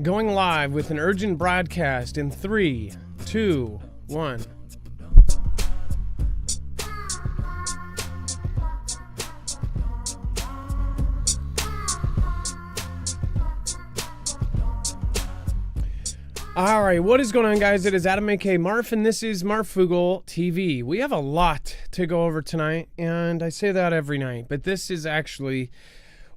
Going live with an urgent broadcast in 3, 2, 1. All right, what is going on, guys? It is Adam, aka Marf, and this is Marfoogle TV. We have a lot to go over tonight, and I say that every night, but this is actually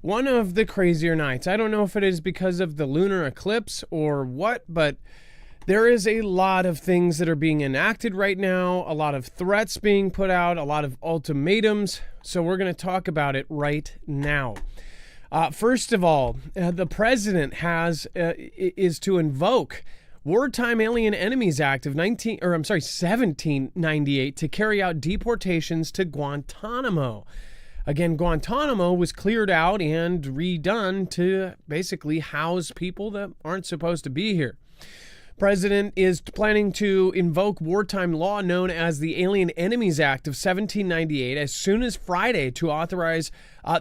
one of the crazier nights. I don't know if it is because of the lunar eclipse or what, but there is a lot of things that are being enacted right now, a lot of threats being put out, a lot of ultimatums, so we're going to talk about it right now. First of all, the president is to invoke Wartime Alien Enemies Act of 1798 to carry out deportations to Guantanamo. Again, Guantanamo was cleared out and redone to basically house people that aren't supposed to be here. President is planning to invoke wartime law known as the Alien Enemies Act of 1798 as soon as Friday to authorize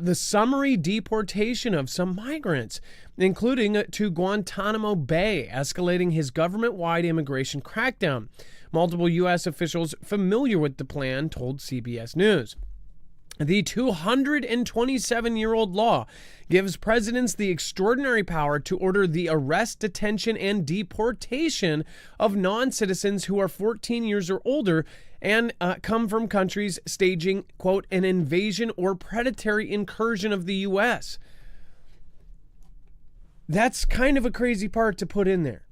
the summary deportation of some migrants, including to Guantanamo Bay, escalating his government-wide immigration crackdown. Multiple U.S. officials familiar with the plan told CBS News. The 227-year-old law gives presidents the extraordinary power to order the arrest, detention, and deportation of non-citizens who are 14 years or older and come from countries staging, quote, an invasion or predatory incursion of the U.S. That's kind of a crazy part to put in there.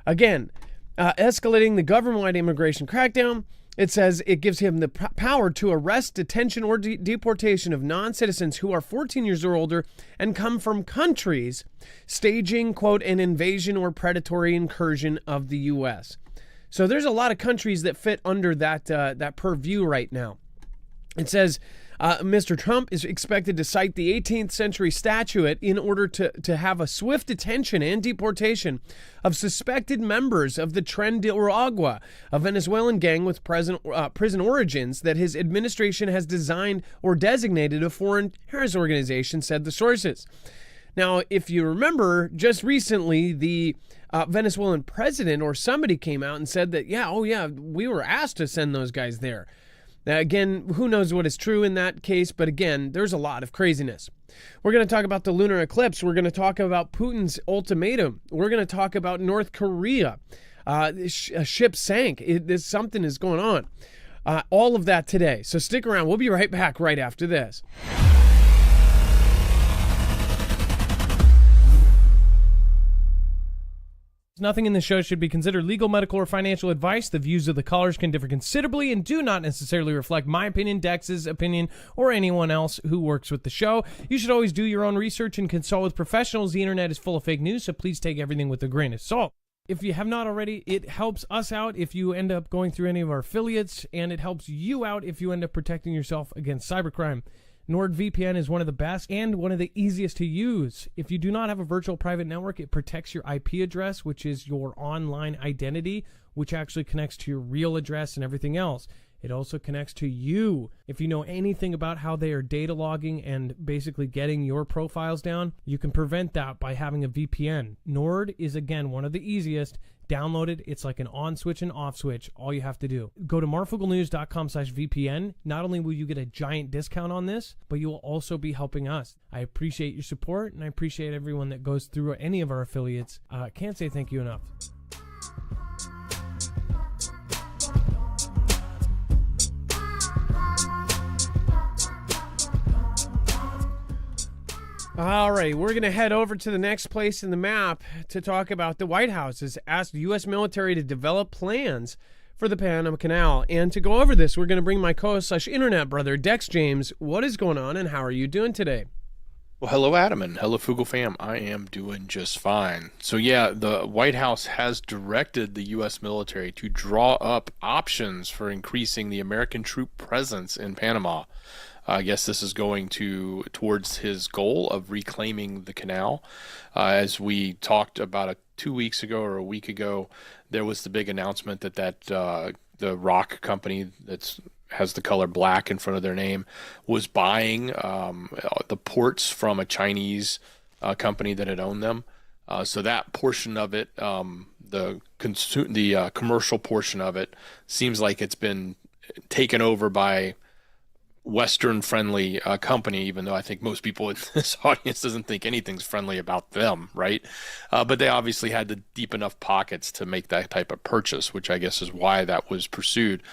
Again, escalating the government-wide immigration crackdown. It says it gives him the power to arrest, detention, or deportation of non-citizens who are 14 years or older and come from countries staging, quote, an invasion or predatory incursion of the U.S. So there's a lot of countries that fit under that purview right now. It says Mr. Trump is expected to cite the 18th century statute in order to have a swift detention and deportation of suspected members of the Tren de Aragua, a Venezuelan gang with prison origins that his administration has designed or designated a foreign terrorist organization, said the sources. Now, if you remember, just recently, the Venezuelan president or somebody came out and said that, we were asked to send those guys there. Now, again, who knows what is true in that case, but again, there's a lot of craziness. We're going to talk about the lunar eclipse. We're going to talk about Putin's ultimatum. We're going to talk about North Korea. A ship sank. Something is going on. All of that today. So stick around. We'll be right back right after this. Nothing in this show should be considered legal, medical, or financial advice. The views of the callers can differ considerably and do not necessarily reflect my opinion, Dex's opinion, or anyone else who works with the show. You should always do your own research and consult with professionals. The internet is full of fake news, so please take everything with a grain of salt. If you have not already, it helps us out if you end up going through any of our affiliates, and it helps you out if you end up protecting yourself against cybercrime. NordVPN is one of the best and one of the easiest to use. If you do not have a virtual private network, it protects your IP address, which is your online identity, which actually connects to your real address and everything else. It also connects to you. If you know anything about how they are data logging and basically getting your profiles down, you can prevent that by having a VPN. Nord is, again, one of the easiest. Download it. It's like an on switch and off switch. All you have to do. Go to marfooglenews.com/VPN. Not only will you get a giant discount on this, but you will also be helping us. I appreciate your support, and I appreciate everyone that goes through any of our affiliates. Can't say thank you enough. All right, we're going to head over to the next place in the map to talk about the White House has asked the U.S. military to develop plans for the Panama Canal. And to go over this, we're going to bring my co-host/internet brother, Dex James. What is going on, and how are you doing today? Well, hello, Adam, and hello, Foogle fam. I am doing just fine. So, yeah, the White House has directed the U.S. military to draw up options for increasing the American troop presence in Panama. I guess this is going towards his goal of reclaiming the canal. As we talked about 2 weeks ago or a week ago, there was the big announcement that the rock company that's has the color black in front of their name was buying the ports from a Chinese company that had owned them. So that portion of it, the commercial portion of it, seems like it's been taken over by Western-friendly company, even though I think most people in this audience doesn't think anything's friendly about them, right? But they obviously had the deep enough pockets to make that type of purchase, which I guess is why that was pursued.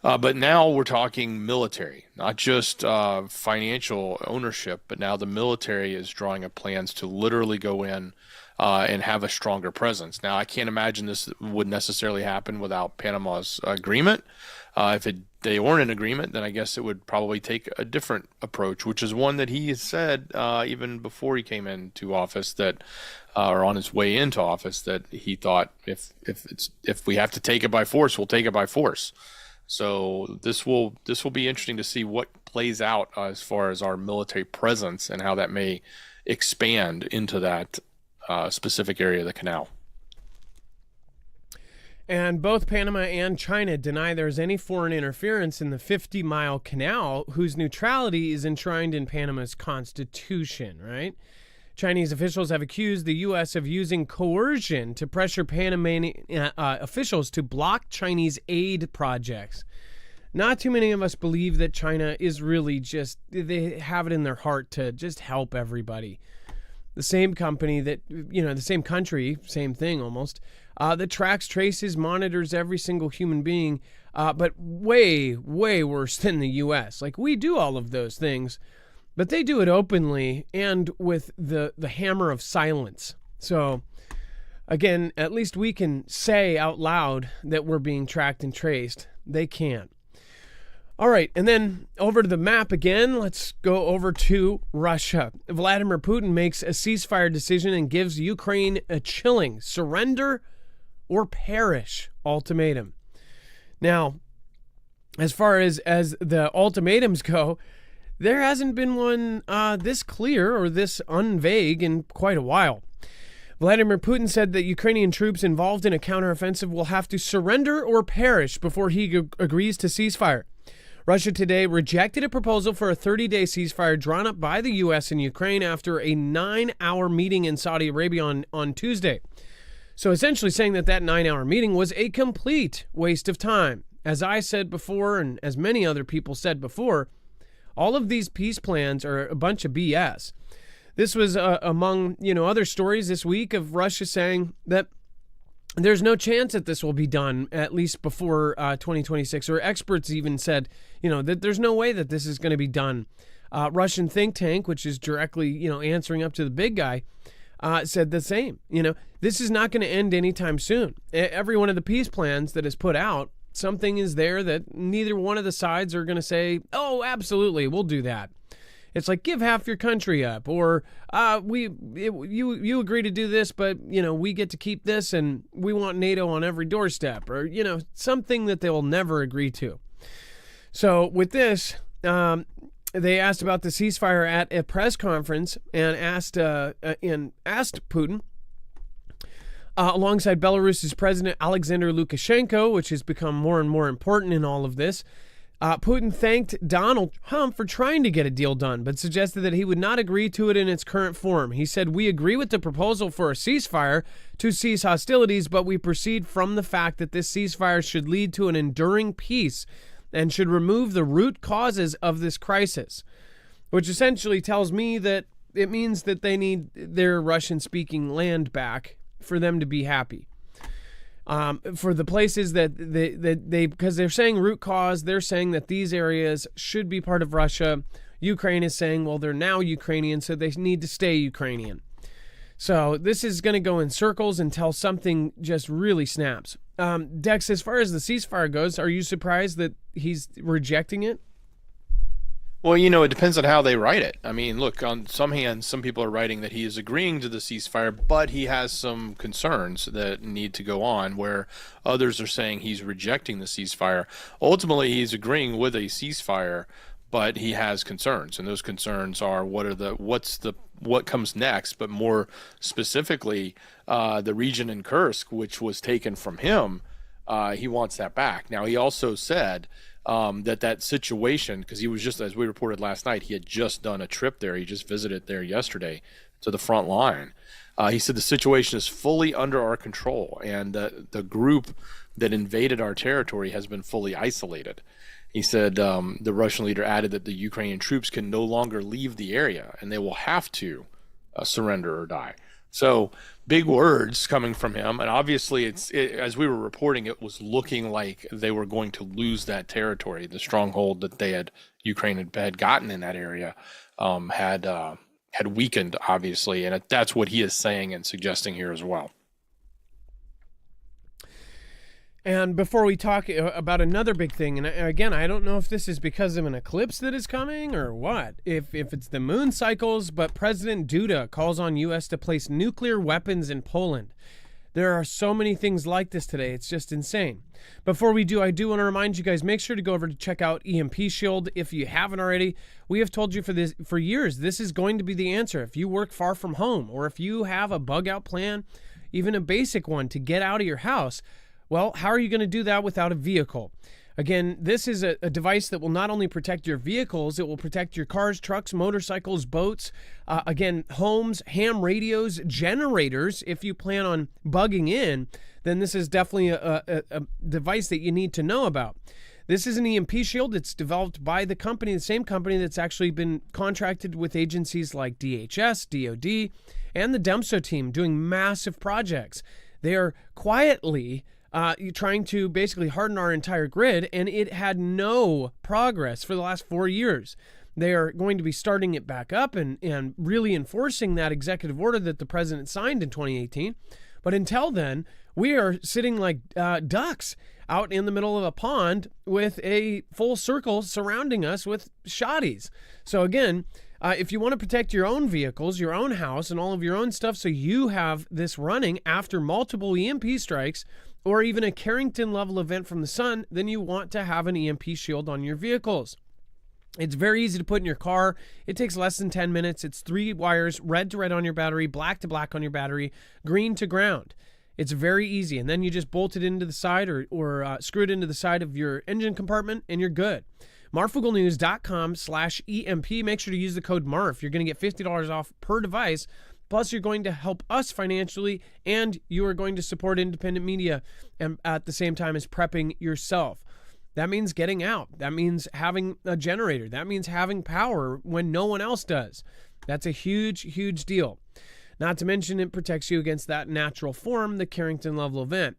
But now we're talking military, not just financial ownership, but now the military is drawing up plans to literally go in and have a stronger presence. Now, I can't imagine this would necessarily happen without Panama's agreement. If they weren't in agreement, then I guess it would probably take a different approach, which is one that he has said even before he came into office that, or on his way into office, that he thought if we have to take it by force, we'll take it by force. So this will be interesting to see what plays out as far as our military presence and how that may expand into that specific area of the canal. And both Panama and China deny there's any foreign interference in the 50-mile canal, whose neutrality is enshrined in Panama's constitution, right? Chinese officials have accused the U.S. of using coercion to pressure Panamanian officials to block Chinese aid projects. Not too many of us believe that China is really just, they have it in their heart to just help everybody. The same company that, the same country, same thing almost, that tracks, traces, monitors every single human being, but way, way worse than the U.S. Like, we do all of those things, but they do it openly and with the hammer of silence. So, again, at least we can say out loud that we're being tracked and traced. They can't. All right, and then over to the map again. Let's go over to Russia. Vladimir Putin makes a ceasefire decision and gives Ukraine a chilling surrender or perish ultimatum. Now, as far as the ultimatums go, there hasn't been one this clear or this unvague in quite a while. Vladimir Putin said that Ukrainian troops involved in a counteroffensive will have to surrender or perish before he agrees to ceasefire. Russia today rejected a proposal for a 30-day ceasefire drawn up by the U.S. and Ukraine after a 9-hour meeting in Saudi Arabia on Tuesday. So essentially saying that 9-hour meeting was a complete waste of time. As I said before, and as many other people said before, all of these peace plans are a bunch of BS. This was among other stories this week of Russia saying that there's no chance that this will be done, at least before 2026. Or experts even said, that there's no way that this is going to be done. Russian think tank, which is directly, answering up to the big guy, said the same. This is not going to end anytime soon. Every one of the peace plans that is put out, something is there that neither one of the sides are going to say, oh, absolutely, we'll do that. It's like, give half your country up, or you agree to do this, but we get to keep this, and we want NATO on every doorstep, or something that they will never agree to. So with this, they asked about the ceasefire at a press conference and asked Putin, alongside Belarus's President Alexander Lukashenko, which has become more and more important in all of this. Putin thanked Donald Trump for trying to get a deal done, but suggested that he would not agree to it in its current form. He said, "We agree with the proposal for a ceasefire to cease hostilities, but we proceed from the fact that this ceasefire should lead to an enduring peace and should remove the root causes of this crisis," which essentially tells me that it means that they need their Russian-speaking land back for them to be happy. For the places that they because they're saying root cause, they're saying that these areas should be part of Russia. Ukraine is saying, well, they're now Ukrainian, so they need to stay Ukrainian. So this is going to go in circles until something just really snaps. Dex, as far as the ceasefire goes, are you surprised that he's rejecting it? Well, it depends on how they write it. I mean, look, on some hands, some people are writing that he is agreeing to the ceasefire, but he has some concerns that need to go on, where others are saying he's rejecting the ceasefire. Ultimately, he's agreeing with a ceasefire, but he has concerns, and those concerns are what comes next, but more specifically, the region in Kursk, which was taken from him, he wants that back. Now, he also said that situation, because he was just, as we reported last night, he had just done a trip there. He just visited there yesterday to the front line. He said the situation is fully under our control, and the group that invaded our territory has been fully isolated. He said the Russian leader added that the Ukrainian troops can no longer leave the area, and they will have to surrender or die. So big words coming from him, and obviously as we were reporting, it was looking like they were going to lose that territory. The stronghold that Ukraine had gotten in that area had weakened, obviously, and that's what he is saying and suggesting here as well. And before we talk about another big thing, and again, I don't know if this is because of an eclipse that is coming or what, if it's the moon cycles, but President Duda calls on U.S. to place nuclear weapons in Poland. There are so many things like this today. It's just insane. Before we do, I do want to remind you guys, make sure to go over to check out EMP Shield if you haven't already. We have told you for years, this is going to be the answer. If you work far from home, or if you have a bug out plan, even a basic one to get out of your house, well, how are you going to do that without a vehicle? Again, this is a device that will not only protect your vehicles, it will protect your cars, trucks, motorcycles, boats, again, homes, ham radios, generators. If you plan on bugging in, then this is definitely a device that you need to know about. This is an EMP shield. It's developed by the same company that's actually been contracted with agencies like DHS, DOD, and the DEMSO team doing massive projects. They are quietly trying to basically harden our entire grid, and it had no progress for the last 4 years. They are going to be starting it back up and really enforcing that executive order that the president signed in 2018. But until then, we are sitting like ducks out in the middle of a pond with a full circle surrounding us with shotties. So again, if you want to protect your own vehicles, your own house, and all of your own stuff so you have this running after multiple EMP strikes, or even a Carrington level event from the sun, then you want to have an EMP shield on your vehicles. It's very easy to put in your car. It takes less than 10 minutes. It's 3 wires, red to red on your battery, black to black on your battery, green to ground. It's very easy. And then you just bolt it into the side or screw it into the side of your engine compartment and you're good. MarfugleNews.com/EMP. Make sure to use the code MARF. You're going to get $50 off per device. Plus, you're going to help us financially, and you are going to support independent media and at the same time as prepping yourself. That means getting out. That means having a generator. That means having power when no one else does. That's a huge, huge deal. Not to mention it protects you against that natural form, the Carrington level event.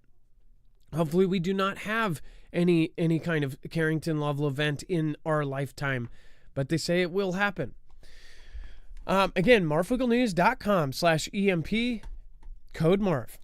Hopefully, we do not have any kind of Carrington level event in our lifetime, but they say it will happen. Again, MarfugleNews.com/EMP, code MARF.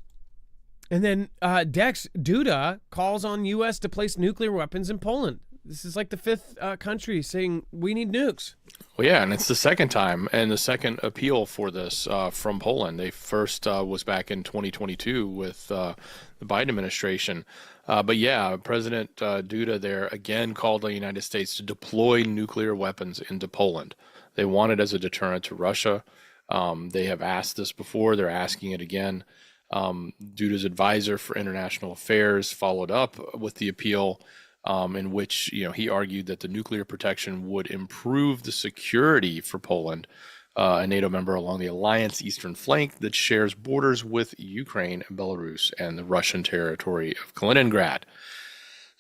And then Dex Duda calls on U.S. to place nuclear weapons in Poland. This is like the 5th country saying we need nukes. Well, yeah, and it's the second time and the second appeal for this from Poland. They first was back in 2022 with the Biden administration. But yeah, President Duda there again called on the United States to deploy nuclear weapons into Poland. They want it as a deterrent to Russia. They have asked this before. They're asking it again. Duda's advisor for international affairs followed up with the appeal in which he argued that the nuclear protection would improve the security for Poland, a NATO member along the alliance eastern flank that shares borders with Ukraine and Belarus and the Russian territory of Kaliningrad.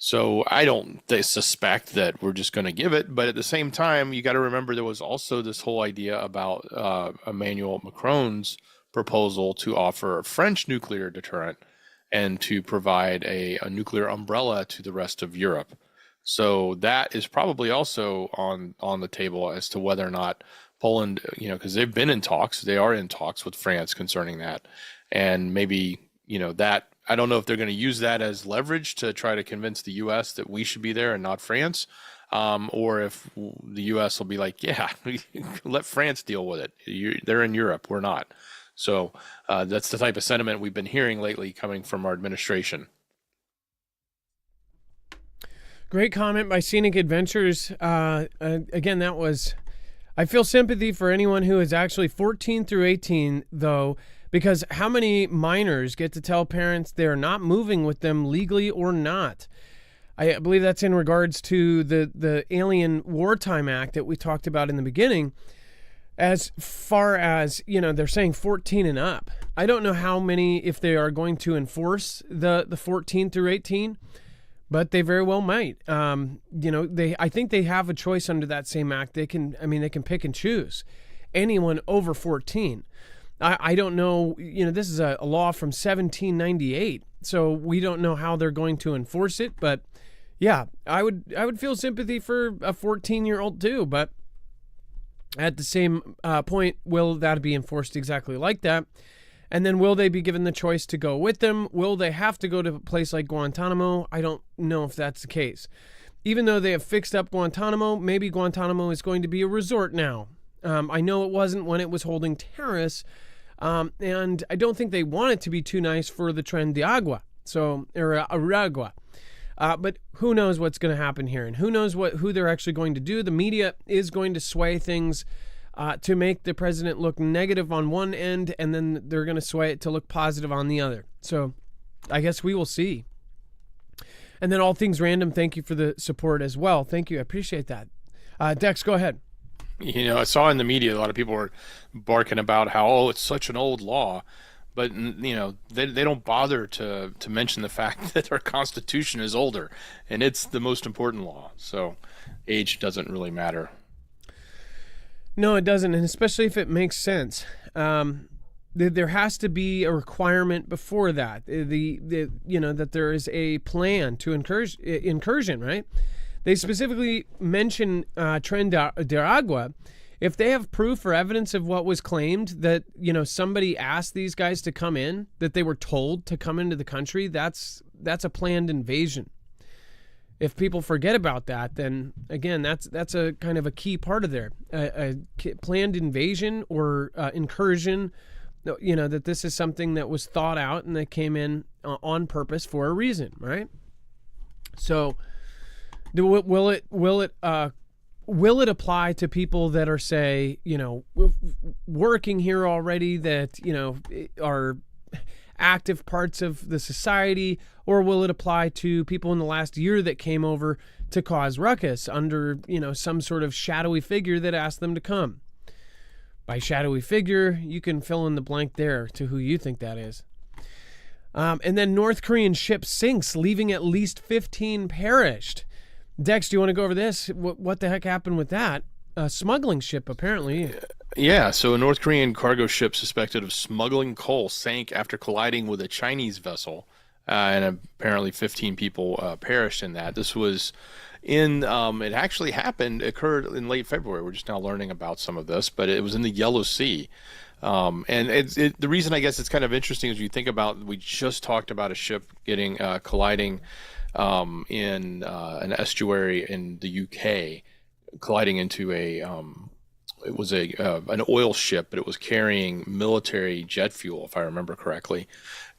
So I don't suspect that we're just going to give it, but at the same time, you got to remember there was also this whole idea about Emmanuel Macron's proposal to offer a French nuclear deterrent and to provide a nuclear umbrella to the rest of Europe. So that is probably also on the table as to whether or not Poland, because they've been in talks, they are in talks with France concerning that, and maybe that. I don't know if they're going to use that as leverage to try to convince the U.S. that we should be there and not France, or if the U.S. will be like, yeah, let France deal with it. They're in Europe. We're not. So that's the type of sentiment we've been hearing lately coming from our administration. Great comment by Scenic Adventures. Again, I feel sympathy for anyone who is actually 14 through 18, though, because how many minors get to tell parents they're not moving with them legally or not? I believe that's in regards to the Alien Wartime Act that we talked about in the beginning. As far as, they're saying 14 and up. I don't know how many, if they are going to enforce the 14 through 18, but they very well might. I think they have a choice under that same act. They can pick and choose anyone over 14. I don't know, this is a law from 1798, so we don't know how they're going to enforce it, but yeah, I would feel sympathy for a 14-year-old too, but at the same point, will that be enforced exactly like that? And then will they be given the choice to go with them? Will they have to go to a place like Guantanamo? I don't know if that's the case. Even though they have fixed up Guantanamo, maybe Guantanamo is going to be a resort now. I know it wasn't when it was holding terrorists, and I don't think they want it to be too nice for the Tren de Agua, or Aragua. But who knows what's going to happen here, and who knows who they're actually going to do. The media is going to sway things to make the president look negative on one end, and then they're going to sway it to look positive on the other. So I guess we will see. And then All Things Random, thank you for the support as well. Thank you. I appreciate that. Dex, go ahead. I saw in the media a lot of people were barking about how, it's such an old law. But, they don't bother to mention the fact that our Constitution is older, and it's the most important law. So age doesn't really matter. No, it doesn't, and especially if it makes sense. There has to be a requirement before that. That there is a plan to incursion, right? They specifically mention Tren de Agua. If they have proof or evidence of what was claimed, that somebody asked these guys to come in, that they were told to come into the country, that's a planned invasion. If people forget about that, then again, that's a kind of a key part of there. A planned invasion or incursion, that this is something that was thought out and that came in on purpose for a reason, right? So, will it apply to people that are, say, working here already, that are active parts of the society, or will it apply to people in the last year that came over to cause ruckus under, some sort of shadowy figure that asked them to come? By shadowy figure, you can fill in the blank there to who you think that is. And then North Korean ship sinks, leaving at least 15 perished. Dex, do you want to go over this? What the heck happened with that? A smuggling ship, apparently. Yeah, so a North Korean cargo ship suspected of smuggling coal sank after colliding with a Chinese vessel, and apparently 15 people perished in that. This was it actually occurred in late February. We're just now learning about some of this, but it was in the Yellow Sea. And the reason I guess it's kind of interesting is you think about, we just talked about a ship getting colliding in an estuary in the UK, colliding into it was an oil ship, but it was carrying military jet fuel, if I remember correctly.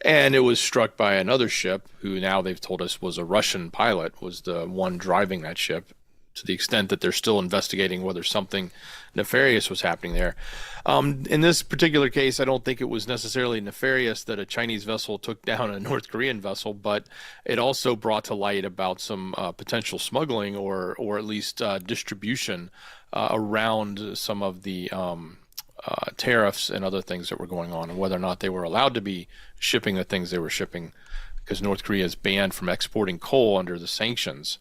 And it was struck by another ship who now they've told us was a Russian pilot, was the one driving that ship, to the extent that they're still investigating whether something nefarious was happening there. In this particular case, I don't think it was necessarily nefarious that a Chinese vessel took down a North Korean vessel, but it also brought to light about some potential smuggling or at least distribution around some of the tariffs and other things that were going on, and whether or not they were allowed to be shipping the things they were shipping, because North Korea is banned from exporting coal under the sanctions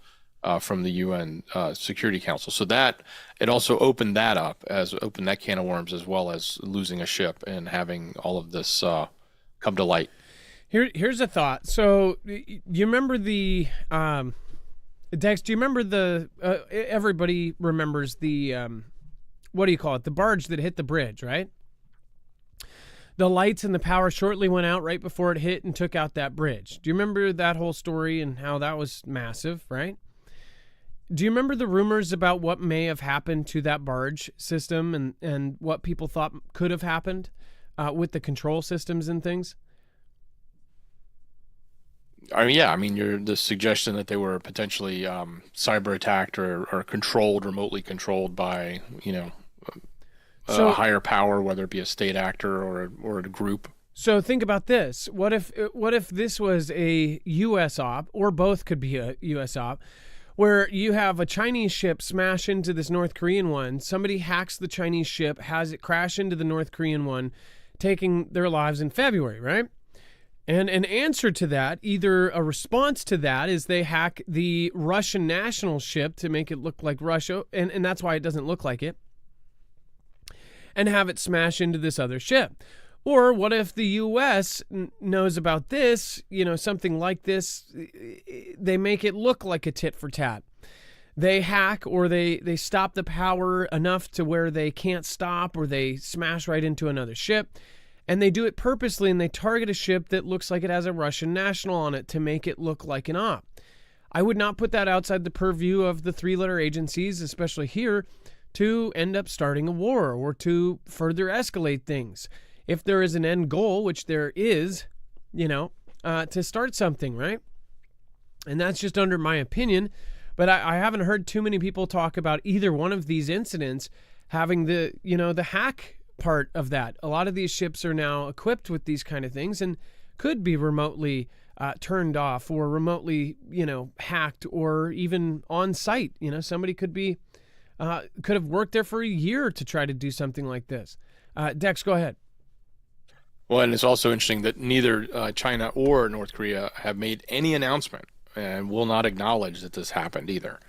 from the UN Security Council. So that it also opened that can of worms, as well as losing a ship and having all of this come to light. Here's a thought. So you remember the Dex? Do you remember everybody remembers the what do you call it? The barge that hit the bridge, right? The lights and the power shortly went out right before it hit and took out that bridge. Do you remember that whole story and how that was massive, right? Do you remember the rumors about what may have happened to that barge system and what people thought could have happened with the control systems and things? You're the suggestion that they were potentially cyber attacked or remotely controlled by, a higher power, whether it be a state actor or a group. So think about this. What if this was a U.S. op, or both could be a U.S. op, where you have a Chinese ship smash into this North Korean one, somebody hacks the Chinese ship, has it crash into the North Korean one, taking their lives in February, right? And an answer to that, either a response to that, is they hack the Russian national ship to make it look like Russia, and that's why it doesn't look like it, and have it smash into this other ship. Or what if the U.S. knows about this, something like this, they make it look like a tit for tat. They hack or they stop the power enough to where they can't stop, or they smash right into another ship. And they do it purposely, and they target a ship that looks like it has a Russian national on it to make it look like an op. I would not put that outside the purview of the three-letter agencies, especially here, to end up starting a war or to further escalate things. If there is an end goal, which there is, to start something, right? And that's just under my opinion. But I haven't heard too many people talk about either one of these incidents having the hack part of that. A lot of these ships are now equipped with these kind of things and could be remotely turned off or remotely, hacked, or even on site. Somebody could have worked there for a year to try to do something like this. Dex, go ahead. Well, and it's also interesting that neither China or North Korea have made any announcement and will not acknowledge that this happened either.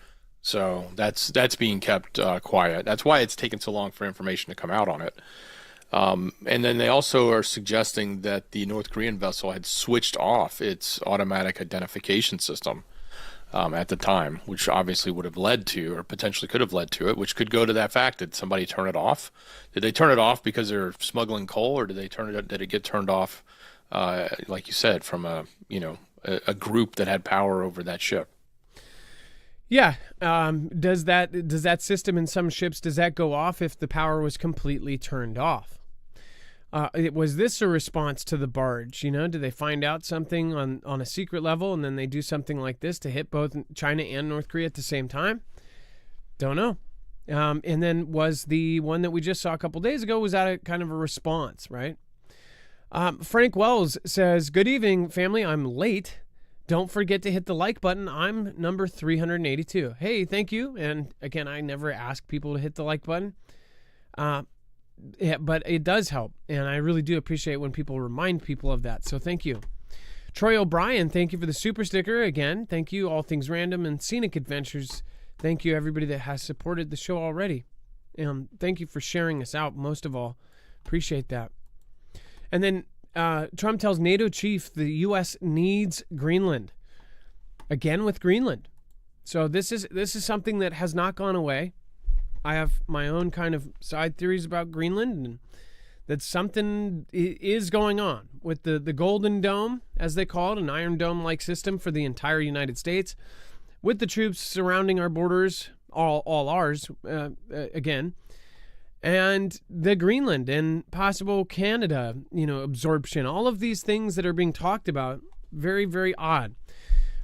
So that's being kept quiet. That's why it's taken so long for information to come out on it. And then they also are suggesting that the North Korean vessel had switched off its automatic identification system at the time, which obviously would have led to, or potentially could have led to it, which could go to that fact. Did somebody turn it off? Did they turn it off because they're smuggling coal, or did it get turned off, like you said, from a group that had power over that ship? Yeah. Does that system in some ships, does that go off if the power was completely turned off? Was this a response to the barge? Do they find out something on a secret level and then they do something like this to hit both China and North Korea at the same time? Don't know. And then was the one that we just saw a couple days ago, was that a kind of a response, right? Frank Wells says, "Good evening, family. I'm late. Don't forget to hit the like button. I'm number 382. Hey, thank you. And again, I never ask people to hit the like button. But it does help. And I really do appreciate when people remind people of that. So thank you. Troy O'Brien, thank you for the super sticker. Again, thank you. All Things Random and Scenic Adventures. Thank you, everybody that has supported the show already. And thank you for sharing us out, most of all. Appreciate that. And then Trump tells NATO chief the U.S. needs Greenland. Again with Greenland. So this is something that has not gone away. I have my own kind of side theories about Greenland, and that something is going on with the Golden Dome, as they call it, an Iron Dome-like system for the entire United States, with the troops surrounding our borders, all ours, again, and the Greenland and possible Canada, absorption. All of these things that are being talked about, very, very odd.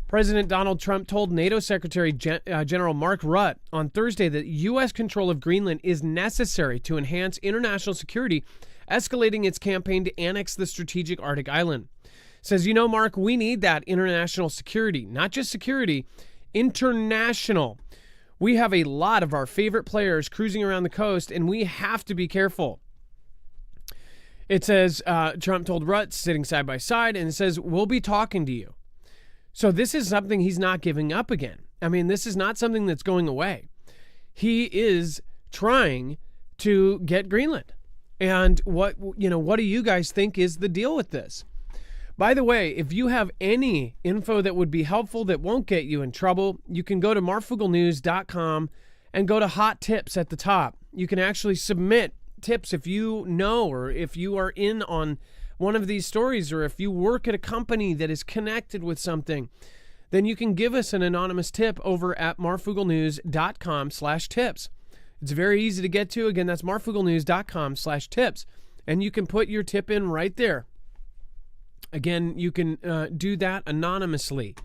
President Donald Trump told NATO Secretary General Mark Rutte on Thursday that U.S. control of Greenland is necessary to enhance international security, escalating its campaign to annex the strategic Arctic island. Says, Mark, we need that international security, not just security, international. We have a lot of our favorite players cruising around the coast, and we have to be careful. It says, Trump told Rutte, sitting side by side, and it says, we'll be talking to you. So this is something he's not giving up again. I mean, this is not something that's going away. He is trying to get Greenland. And what do you guys think is the deal with this? By the way, if you have any info that would be helpful that won't get you in trouble, you can go to marfooglenews.com and go to hot tips at the top. You can actually submit tips if you know, or if you are in on one of these stories, or if you work at a company that is connected with something, then you can give us an anonymous tip over at marfooglenews.com/tips. It's very easy to get to. Again, that's marfooglenews.com/tips. And you can put your tip in right there. Again, you can do that anonymously.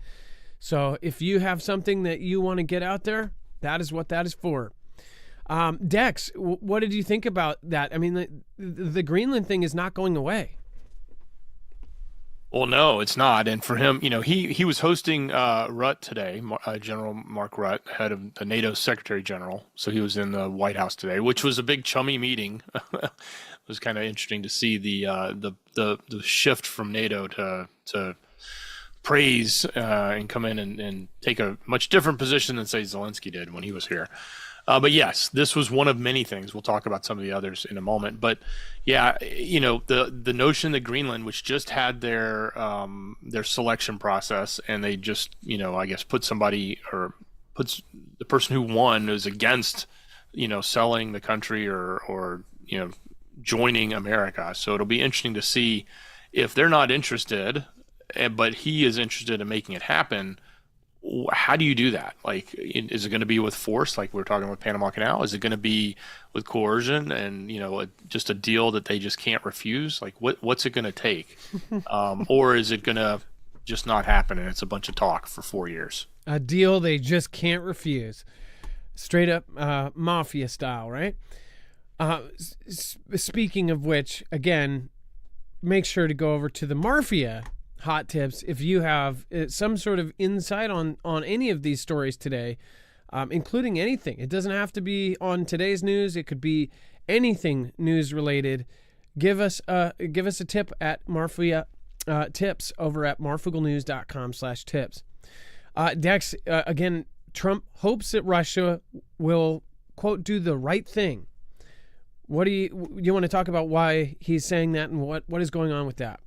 So if you have something that you want to get out there, that is what that is for. Dex, what did you think about that? I mean, the Greenland thing is not going away. Well, no, it's not. And for him, he was hosting Rutte today, General Mark Rutte, head of the NATO Secretary General. So he was in the White House today, which was a big chummy meeting. It was kind of interesting to see the shift from NATO to praise and come in and take a much different position than, say, Zelensky did when he was here. But yes, this was one of many things. We'll talk about some of the others in a moment. But yeah, the notion that Greenland, which just had their selection process, and they just I guess puts the person who won is against selling the country or joining America. So it'll be interesting to see if they're not interested, but he is interested in making it happen. How do you do that? Like, is it going to be with force, like we were talking with Panama Canal? Is it going to be with coercion and just a deal that they just can't refuse? Like, what's it going to take, or is it going to just not happen and it's a bunch of talk for 4 years? A deal they just can't refuse, straight up mafia style, right? Speaking of which, again, make sure to go over to the Marfia hot tips if you have some sort of insight on any of these stories today, including anything. It doesn't have to be on today's news. It could be anything news related. Give us a tip at Marfia tips over at marfooglenews.com/tips. Dex, again, Trump hopes that Russia will, quote, do the right thing. What do you want to talk about why he's saying that and what is going on with that?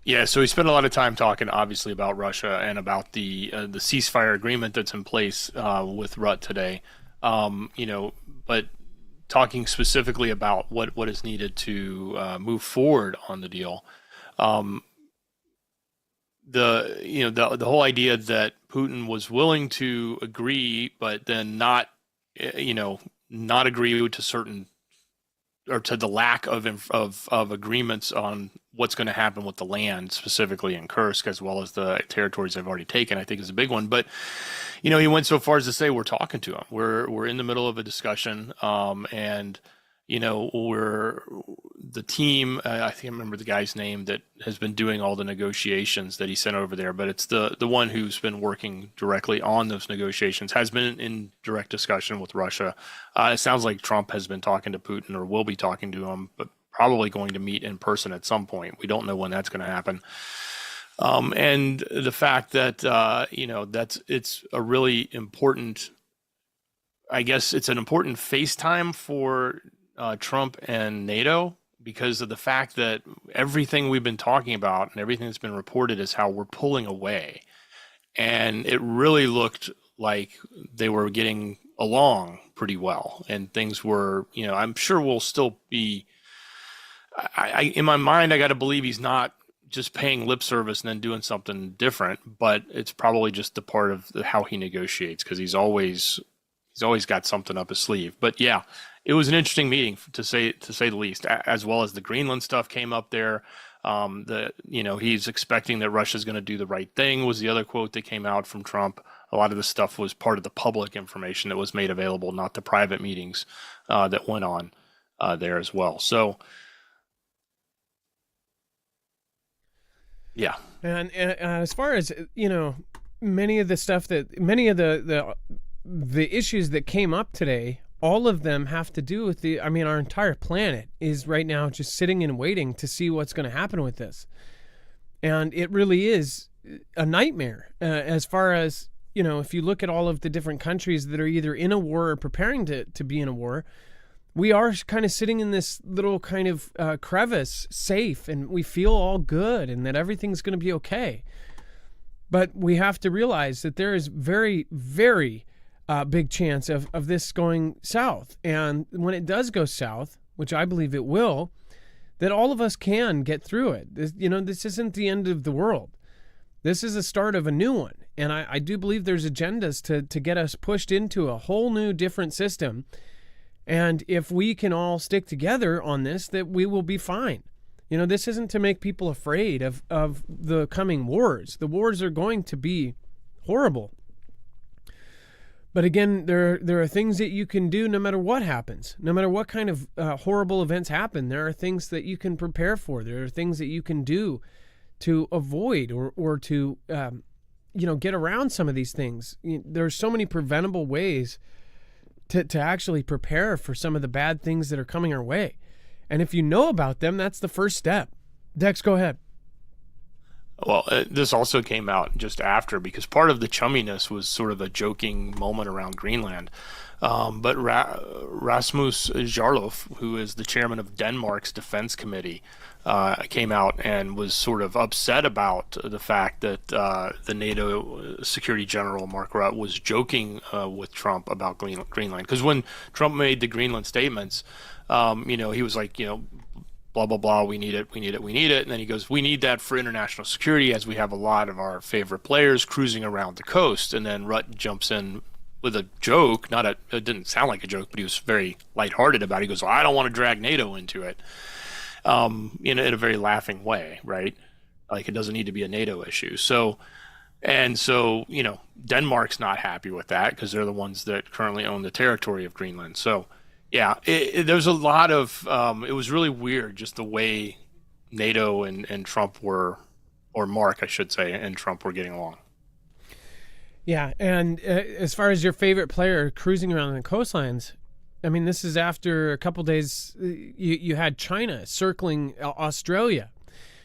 Yeah, so he spent a lot of time talking, obviously, about Russia and about the ceasefire agreement that's in place with Rutte today. But talking specifically about what is needed to move forward on the deal. The whole idea that Putin was willing to agree, but then not agree to certain, or to the lack of agreements on what's going to happen with the land, specifically in Kursk, as well as the territories they've already taken, I think is a big one. But, he went so far as to say, we're talking to him. We're in the middle of a discussion. And, we're the team, I think I remember the guy's name that has been doing all the negotiations that he sent over there, but it's the one who's been working directly on those negotiations, has been in direct discussion with Russia. It sounds like Trump has been talking to Putin, or will be talking to him, but probably going to meet in person at some point. We don't know when that's going to happen. And the fact that, it's a really important, I guess it's an important FaceTime for Trump and NATO, because of the fact that everything we've been talking about and everything that's been reported is how we're pulling away. And it really looked like they were getting along pretty well, and things were, I'm sure we'll still be, I in my mind, I got to believe he's not just paying lip service and then doing something different, but it's probably just the part of how he negotiates, because he's always got something up his sleeve. But yeah, it was an interesting meeting to say the least, as well as the Greenland stuff came up there. He's expecting that Russia's going to do the right thing was the other quote that came out from Trump. A lot of the stuff was part of the public information that was made available, not the private meetings that went on there as well. So, yeah. And as far as, many of the issues that came up today, all of them have to do with our entire planet is right now just sitting and waiting to see what's going to happen with this. And it really is a nightmare as far as, if you look at all of the different countries that are either in a war or preparing to be in a war, we are kind of sitting in this little kind of crevice, safe, and we feel all good and that everything's going to be okay. But we have to realize that there is very, very big chance of this going south. And when it does go south, which I believe it will, that all of us can get through it. This isn't the end of the world. This is the start of a new one. And I do believe there's agendas to get us pushed into a whole new different system. And if we can all stick together on this, that we will be fine. This isn't to make people afraid of the coming wars. The wars are going to be horrible. But again, there are things that you can do no matter what happens, no matter what kind of horrible events happen. There are things that you can prepare for. There are things that you can do to avoid or to get around some of these things. There's so many preventable ways to actually prepare for some of the bad things that are coming our way. And if you know about them, that's the first step. Dex, go ahead. Well, this also came out just after, because part of the chumminess was sort of a joking moment around Greenland. But Rasmus Jarlof, who is the chairman of Denmark's defense committee, came out and was sort of upset about the fact that the NATO Security General Mark Rutte was joking with Trump about Greenland. Because when Trump made the Greenland statements, he was like, blah, blah, blah, we need it. And then he goes, we need that for international security, as we have a lot of our favorite players cruising around the coast. And then Rutte jumps in with a joke, it didn't sound like a joke, but he was very lighthearted about it. He goes, well, I don't want to drag NATO into it, in a very laughing way, right? Like, it doesn't need to be a NATO issue. So Denmark's not happy with that, because they're the ones that currently own the territory of Greenland. So, yeah, there's a lot of, it was really weird, just the way NATO and Trump were, or Mark, I should say, and Trump were getting along. Yeah, and as far as your favorite player cruising around the coastlines, I mean, this is after a couple days, you had China circling Australia.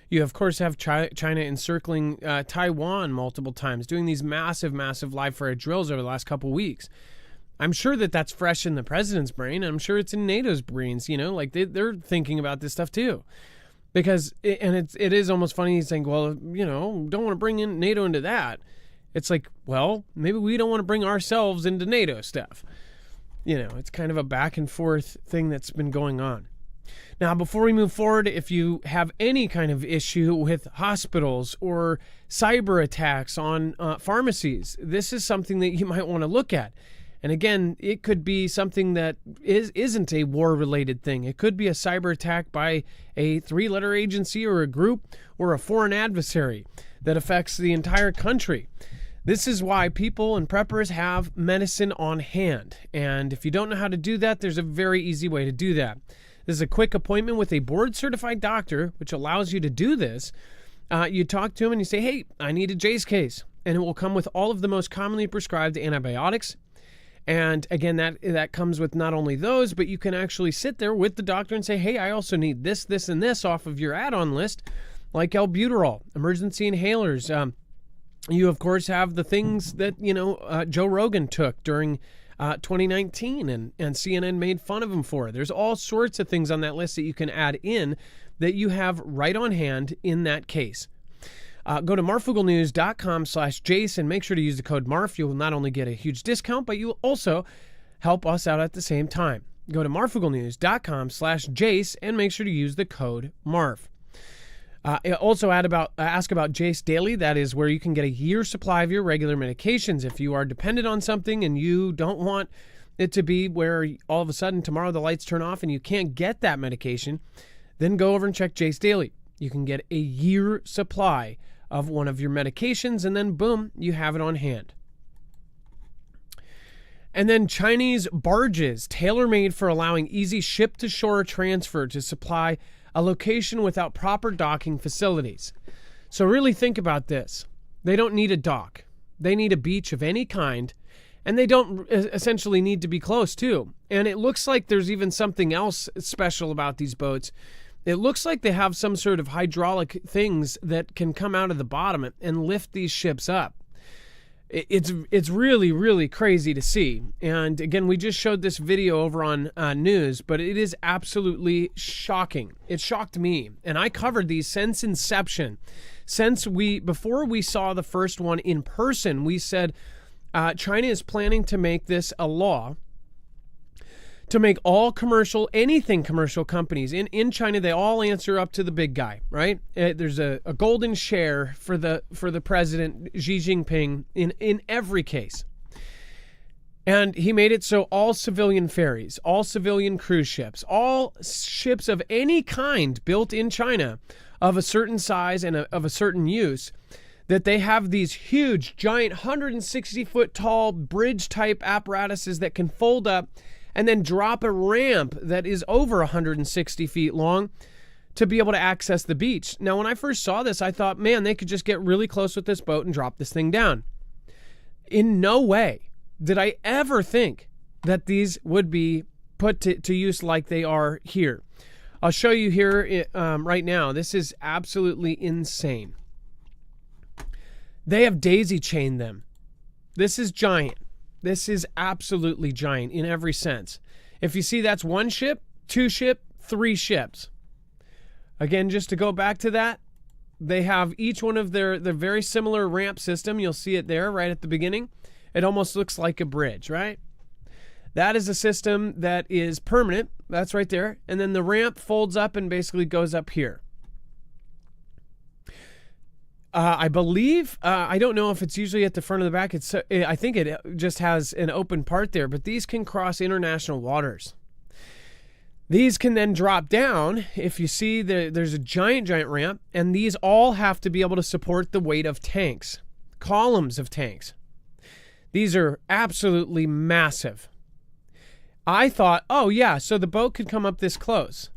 You, of course, have China encircling Taiwan multiple times, doing these massive, massive live-fire drills over the last couple weeks. I'm sure that's fresh in the president's brain. I'm sure it's in NATO's brains, like they're thinking about this stuff too. Because, it is almost funny, he's saying, well, don't want to bring in NATO into that. It's like, well, maybe we don't want to bring ourselves into NATO stuff. It's kind of a back and forth thing that's been going on. Now, before we move forward, if you have any kind of issue with hospitals or cyber attacks on pharmacies, this is something that you might want to look at. And again, it could be something that isn't a war-related thing. It could be a cyber attack by a 3-letter agency or a group or a foreign adversary that affects the entire country. This is why people and preppers have medicine on hand. And if you don't know how to do that, there's a very easy way to do that. This is a quick appointment with a board-certified doctor, which allows you to do this. You talk to him and you say, hey, I need a Jace case. And it will come with all of the most commonly prescribed antibiotics. And again, that comes with not only those, but you can actually sit there with the doctor and say, hey, I also need this, this, and this off of your add-on list, like albuterol, emergency inhalers. You, of course, have the things that, Joe Rogan took during 2019 and CNN made fun of him for. There's all sorts of things on that list that you can add in that you have right on hand in that case. Go to marfooglenews.com/Jace and make sure to use the code MARF. You'll not only get a huge discount, but you'll also help us out at the same time. Go to marfooglenews.com/Jace and make sure to use the code MARF. Also ask about Jace Daily. That is where you can get a year's supply of your regular medications. If you are dependent on something and you don't want it to be where all of a sudden tomorrow the lights turn off and you can't get that medication, then go over and check Jace Daily. You can get a year supply of one of your medications, and then boom, you have it on hand. And then Chinese barges, tailor-made for allowing easy ship-to-shore transfer to supply a location without proper docking facilities. So really think about this. They don't need a dock. They need a beach of any kind, and they don't essentially need to be close too. And it looks like there's even something else special about these boats. It looks like they have some sort of hydraulic things that can come out of the bottom and lift these ships up. It's really, really crazy to see. And again, we just showed this video over on news, but it is absolutely shocking. It shocked me. And I covered these since inception. Before we saw the first one in person, we said China is planning to make this a law to make all anything commercial companies in China, they all answer up to the big guy, right? There's a golden share for the president, Xi Jinping, in every case. And he made it so all civilian ferries, all civilian cruise ships, all ships of any kind built in China of a certain size and of a certain use, that they have these huge, giant, 160-foot tall bridge-type apparatuses that can fold up and then drop a ramp that is over 160 feet long to be able to access the beach. Now, when I first saw this, I thought, man, they could just get really close with this boat and drop this thing down. In no way did I ever think that these would be put to use like they are here. I'll show you here right now. This is absolutely insane. They have daisy chained them. This is giant. This is absolutely giant in every sense. If you see, that's 1 ship, 2 ship, 3 ships. Again, just to go back to that, they have each one of their very similar ramp system. You'll see it there right at the beginning. It almost looks like a bridge, right? That is a system that is permanent. That's right there. And then the ramp folds up and basically goes up here. I believe, I don't know if it's usually at the front or the back. I think it just has an open part there, but these can cross international waters. These can then drop down. If you see, there's a giant ramp, and these all have to be able to support the weight of tanks, columns of tanks. These are absolutely massive. I thought, oh yeah, so the boat could come up this close.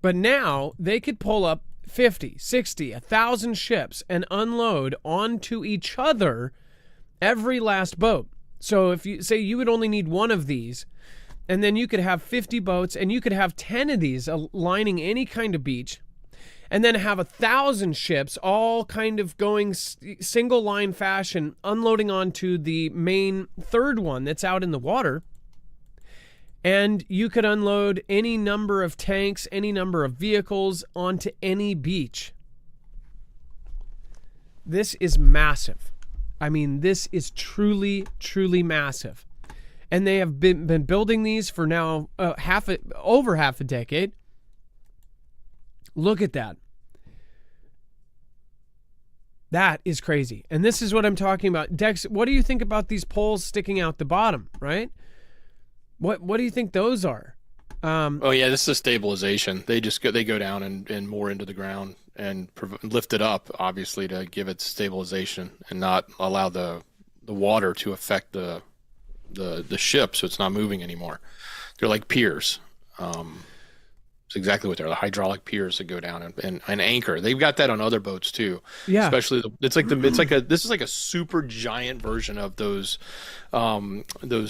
But now they could pull up 50, 60, 1,000 ships and unload onto each other every last boat. So if you say you would only need 1 of these, and then you could have 50 boats, and you could have 10 of these lining any kind of beach, and then have 1,000 ships all kind of going single line fashion, unloading onto the main third one that's out in the water. And you could unload any number of tanks, any number of vehicles onto any beach. This is massive. I mean, this is truly, truly massive. And they have been building these for now over half a decade. Look at that. That is crazy. And this is what I'm talking about. Dex, what do you think about these poles sticking out the bottom, right? What do you think those are? Oh yeah, this is a stabilization. They go down and more into the ground and lift it up, obviously, to give it stabilization and not allow the water to affect the ship, so it's not moving anymore. They're like piers. It's exactly what they're. The hydraulic piers that go down and anchor. They've got that on other boats too. Yeah. Especially this is like a super giant version of those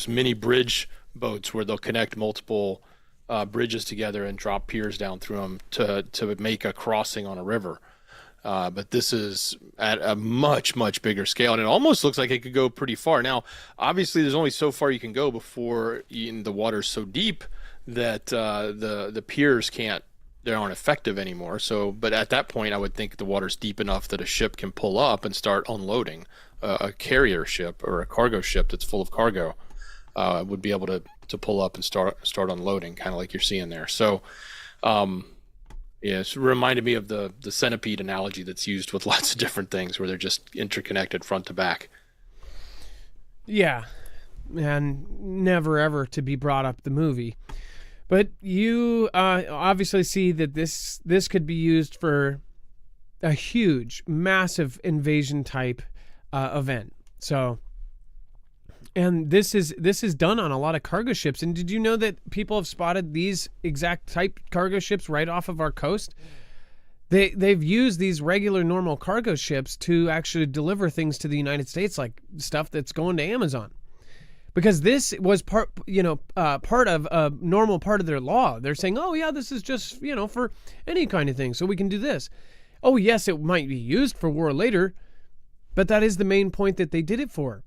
mini bridge boats where they'll connect multiple bridges together and drop piers down through them to make a crossing on a river. But this is at a much, much bigger scale, and it almost looks like it could go pretty far. Now, obviously, there's only so far you can go before the water's so deep that the piers aren't effective anymore. So, but at that point, I would think the water's deep enough that a ship can pull up and start unloading. A carrier ship or a cargo ship that's full of cargo would be able to pull up and start unloading, kind of like you're seeing there. So, yeah, it reminded me of the centipede analogy that's used with lots of different things where they're just interconnected front to back. Yeah, and never ever to be brought up the movie. But you obviously see that this could be used for a huge, massive invasion type event. So, and this is done on a lot of cargo ships. And did you know that people have spotted these exact type cargo ships right off of our coast? They've used these regular normal cargo ships to actually deliver things to the United States, like stuff that's going to Amazon. Because this was part of a normal part of their law. They're saying, oh yeah, this is just, for any kind of thing, so we can do this. Oh yes, it might be used for war later, but that is the main point that they did it for.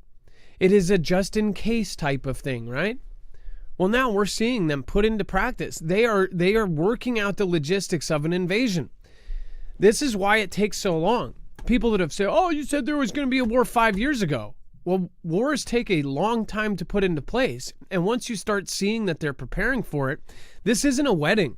It is a just in case type of thing, right? Well, now we're seeing them put into practice. They are working out the logistics of an invasion. This is why it takes so long. People that have said, oh, you said there was going to be a war 5 years ago. Well, wars take a long time to put into place. And once you start seeing that they're preparing for it, this isn't a wedding.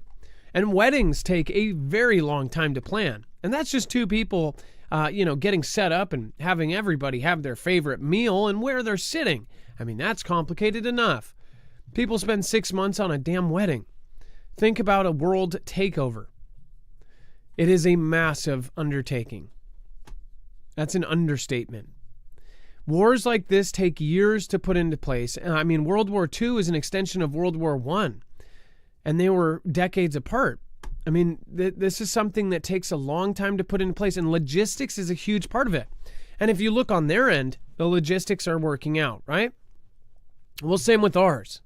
And weddings take a very long time to plan. And that's just two people, getting set up and having everybody have their favorite meal and where they're sitting. I mean, that's complicated enough. People spend 6 months on a damn wedding. Think about a world takeover. It is a massive undertaking. That's an understatement. Wars like this take years to put into place. I mean, World War II is an extension of World War I, and they were decades apart. I mean, this is something that takes a long time to put into place, and logistics is a huge part of it. And if you look on their end, the logistics are working out, right? Well, same with ours.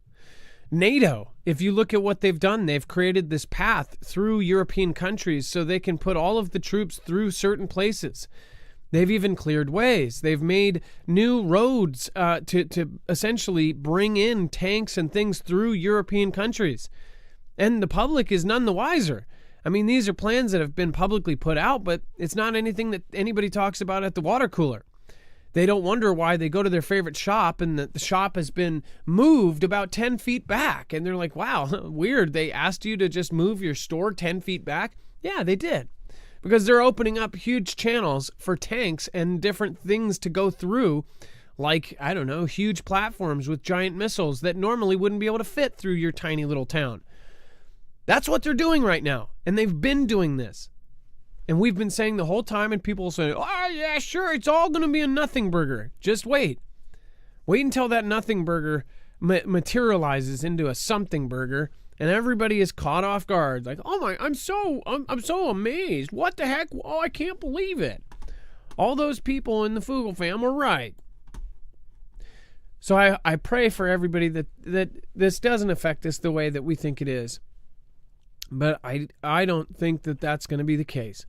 NATO, if you look at what they've done, they've created this path through European countries so they can put all of the troops through certain places. They've even cleared ways. They've made new roads to essentially bring in tanks and things through European countries. And the public is none the wiser. I mean, these are plans that have been publicly put out, but it's not anything that anybody talks about at the water cooler. They don't wonder why they go to their favorite shop and the shop has been moved about 10 feet back. And they're like, wow, weird. They asked you to just move your store 10 feet back? Yeah, they did. Because they're opening up huge channels for tanks and different things to go through, like, I don't know, huge platforms with giant missiles that normally wouldn't be able to fit through your tiny little town. That's what they're doing right now. And they've been doing this. And we've been saying the whole time, and people say, oh, yeah, sure, it's all going to be a nothing burger. Just wait. Wait until that nothing burger materializes into a something burger, and everybody is caught off guard. Like, oh my, I'm so amazed. What the heck? Oh, I can't believe it. All those people in the Fugel fam were right. So I pray for everybody that this doesn't affect us the way that we think it is. But I don't think that that's going to be the case.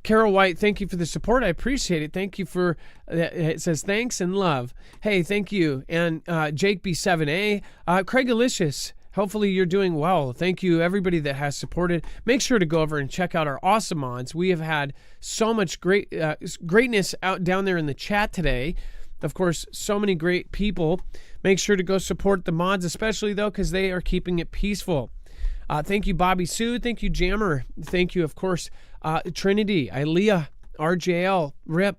Carol White, thank you for the support. I appreciate it. Thank you for, it says thanks and love. Hey, thank you. And Jake B7A, Craig Alicious, hopefully you're doing well. Thank you, everybody that has supported. Make sure to go over and check out our awesome mods. We have had so much greatness out down there in the chat today. Of course, so many great people. Make sure to go support the mods, especially though, because they are keeping it peaceful. Thank you, Bobby Sue. Thank you, Jammer. Thank you, of course, Trinity, Ilea, RJL, Rip,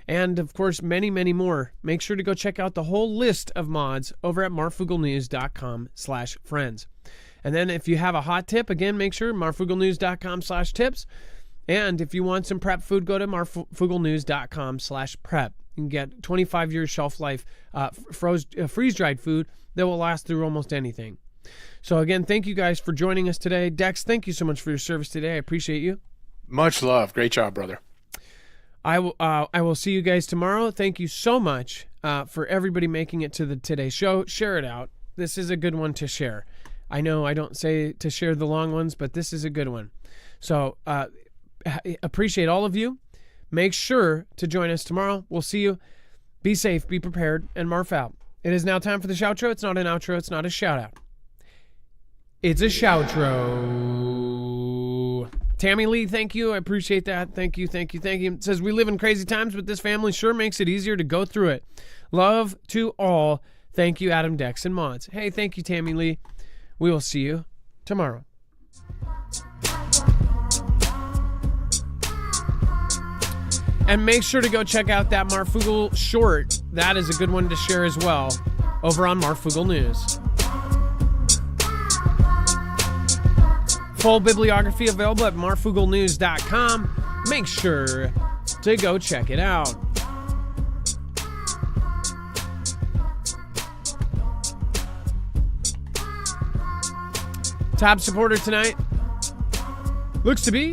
and, of course, many, many more. Make sure to go check out the whole list of mods over at marfugelnews.com/friends. And then if you have a hot tip, again, make sure marfugelnews.com/tips. And if you want some prep food, go to marfugelnews.com/prep. You can get 25 years shelf life freeze-dried food that will last through almost anything. So again, thank you guys for joining us today. Dex, thank you so much for your service today. I appreciate you. Much love. Great job, brother. I will see you guys tomorrow. Thank you so much for everybody making it to the today's show. Share it out. This is a good one to share. I know I don't say to share the long ones, but this is a good one. So appreciate all of you. Make sure to join us tomorrow. We'll see you. Be safe, be prepared, and Marf out. It is now time for the shoutro. It's not an outro. It's not a shout out. It's a shoutro. Tammy Lee, thank you. I appreciate that. Thank you, thank you, thank you. It says, we live in crazy times, but this family sure makes it easier to go through it. Love to all. Thank you, Adam, Dex, and Mods. Hey, thank you, Tammy Lee. We will see you tomorrow. And make sure to go check out that Marfoogle short. That is a good one to share as well over on Marfoogle News. Full bibliography available at marfugelnews.com. Make sure to go check it out. Top supporter tonight looks to be